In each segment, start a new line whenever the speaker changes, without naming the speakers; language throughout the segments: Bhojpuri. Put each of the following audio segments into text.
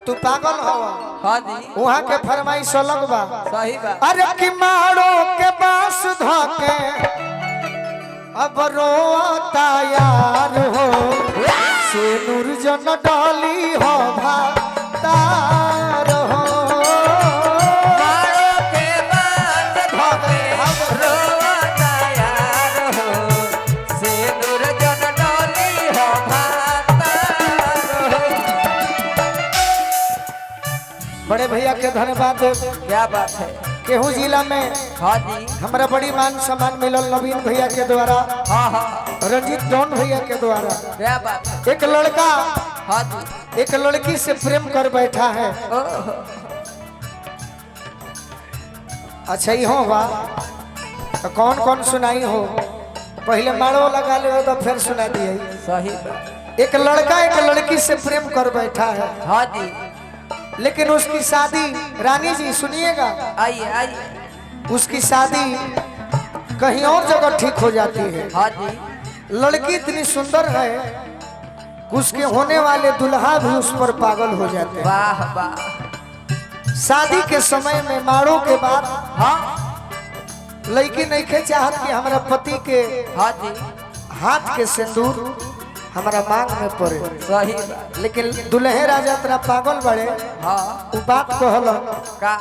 तू पागल हो।
हाँ जी
वहाँ के फरमाइश अलग बा।
सही बात।
अरे कि मारो के बास धोके अब रोता यार हो से नूर जन डाली हो भातार हो।
मारो के बास धोके रोता यार हो से नूर जन डाली हो भातार हो।
बड़े भैया के धन्यवाद।
क्या बात है।
केहू जिला में
हाँ जी
हमारा बड़ी मान सम्मान मिलल नवीन भैया के द्वारा,
हाँ हाँ
रंजीत डॉन भैया के द्वारा।
क्या बात है।
एक लड़का
हाँ जी
एक लड़की से प्रेम कर बैठा है।
ओह,
अच्छा ही हो बा तो कौन कौन सुनाई हो, पहले मारो लगा ले तो फिर सुना दिए।
सही बात।
एक लड़का एक लड़की से प्रेम कर बैठा है,
हाँ जी
लेकिन उसकी शादी, रानी जी सुनिएगा,
आइए आइए।
उसकी शादी कहीं और जगह ठीक हो जाती है।
हाँ जी
लड़की इतनी सुंदर है, उसके होने वाले दुल्हा भी उस पर पागल हो जाते हैं।
वाह वाह।
शादी के समय में मारो के बाद
हाँ
लड़की नहीं के चाहत कि हमारा पति के
हाँ जी
हाथ के सिंदूर हमारा मांग में पड़े,
सही बात।
लेकिन दुल्हे राजा तेरा पागल बड़े
हाँ
वो बात कहल
का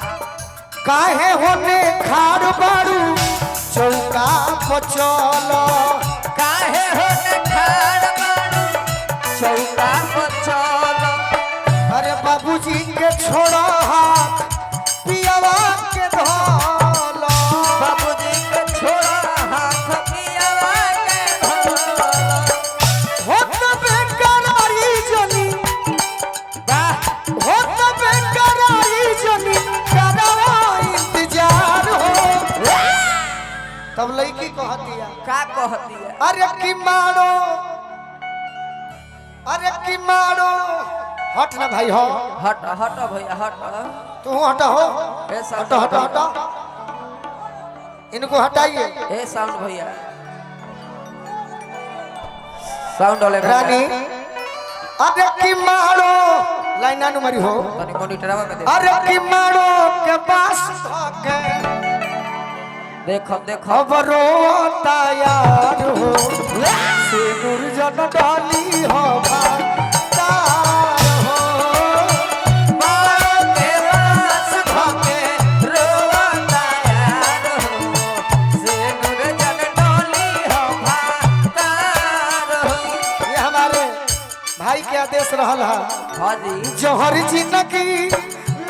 काहे होने खार बारू चौका पचल।
काहे होने ठाड़ मारू चौका पर चलो।
अरे बाबूजी के छोड़ा हाथ पियावा के धोल।
बाबूजी के छोड़ा हाथ पियावा के धोलो।
होत बेकरारी जनी,
वाह
होत बेकरारी जनी करवा इंतजार हो। तब लड़की कहतिया
का कहती है।
अरे कि मारो, अरे कि मारो, हट ना भाई हो,
हट हट भैया हट।
तू हटा हो,
ए साउंड
हटा हटा हटा, इनको हटाइए।
ए साउंड भैया साउंड वाले भैया।
रानी अरे कि मारो, लाइना नंबरी हो,
तनी मॉनिटरवा में
अरे कि मारो के पास धोके
देखो देखो।
अब रोता यार हो से नूर जन डाली हो भातार हो।
मारो के बास धोके रोता यार हो से नूर जन डाली हो भातार हो।
ये हमारे भाई के आदेश रहल है।
हाँ जी
जहर जिंदगी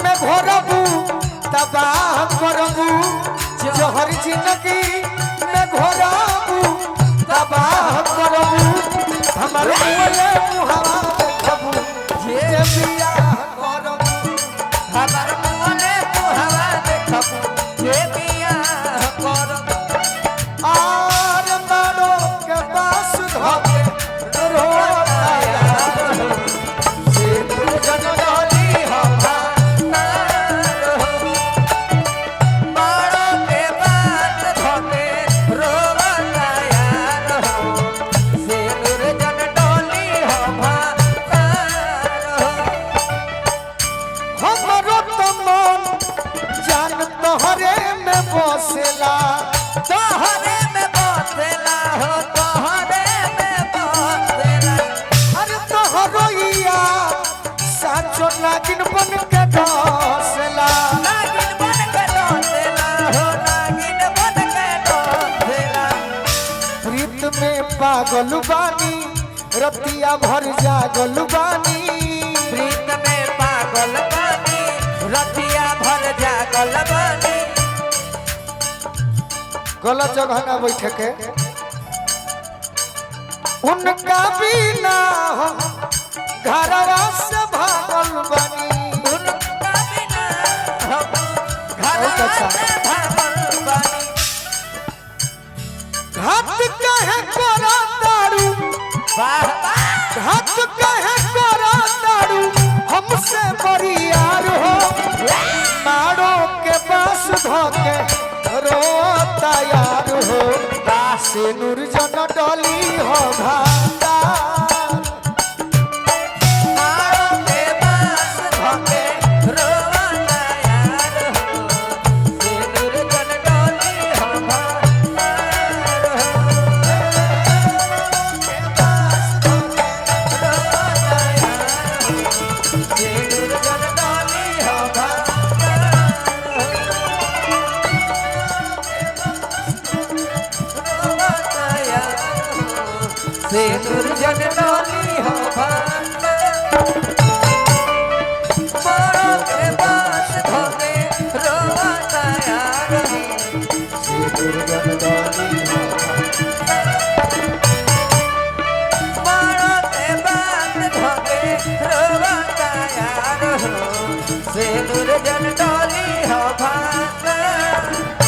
में घोरबू तबाह करबू, जहर जिंदगी में घोरबू तबाह करबू, हमर बोले मुहावा देखबू जे बियाह करबू।
हमार मोने मुहावा देखबू जे बियाह करबू।
आर मारो के पास धोके रोता यार हो से नूर जन डाली हो
भातार हो। मारो के बास धोके रोता यार हो से नूर जन डाली हो भातार हो।
हमरो तो मन जान तोहरे में बसेला।
तोहरे में बसेला हो तोहरे में बसेला।
अरे तोहरो यार साचो नागिन बन के डसेला।
नागिन बन के डसेला हो नागिन बन के डसेला।
प्रीत में पागल बानी रतिया भर जागल बानी।
प्रीत में पागल बानी रतिया भर जागल बानी।
गलत जगह ना बैठे के, उनका बिना हम घरवा से भागल बानी।
उनका बिना हम
बहुत
घर
अच्छा।
से भागल बानी।
घात कहे कोरा दारू,
वाह वाह।
घात कहे कोरा दारू हमसे बड़ी यार हो। मारो के पास धोके रोता यार हो से नूर जन डाली हो भातार।
मारो के बास धोके दुर्जन डाली हो से दुर्जन डाली हो मारो के पास धोके रोता यार
से दुर्जन डाली हो
मारो के पास धोके रोता यार से दुर्जन डाली हो भाग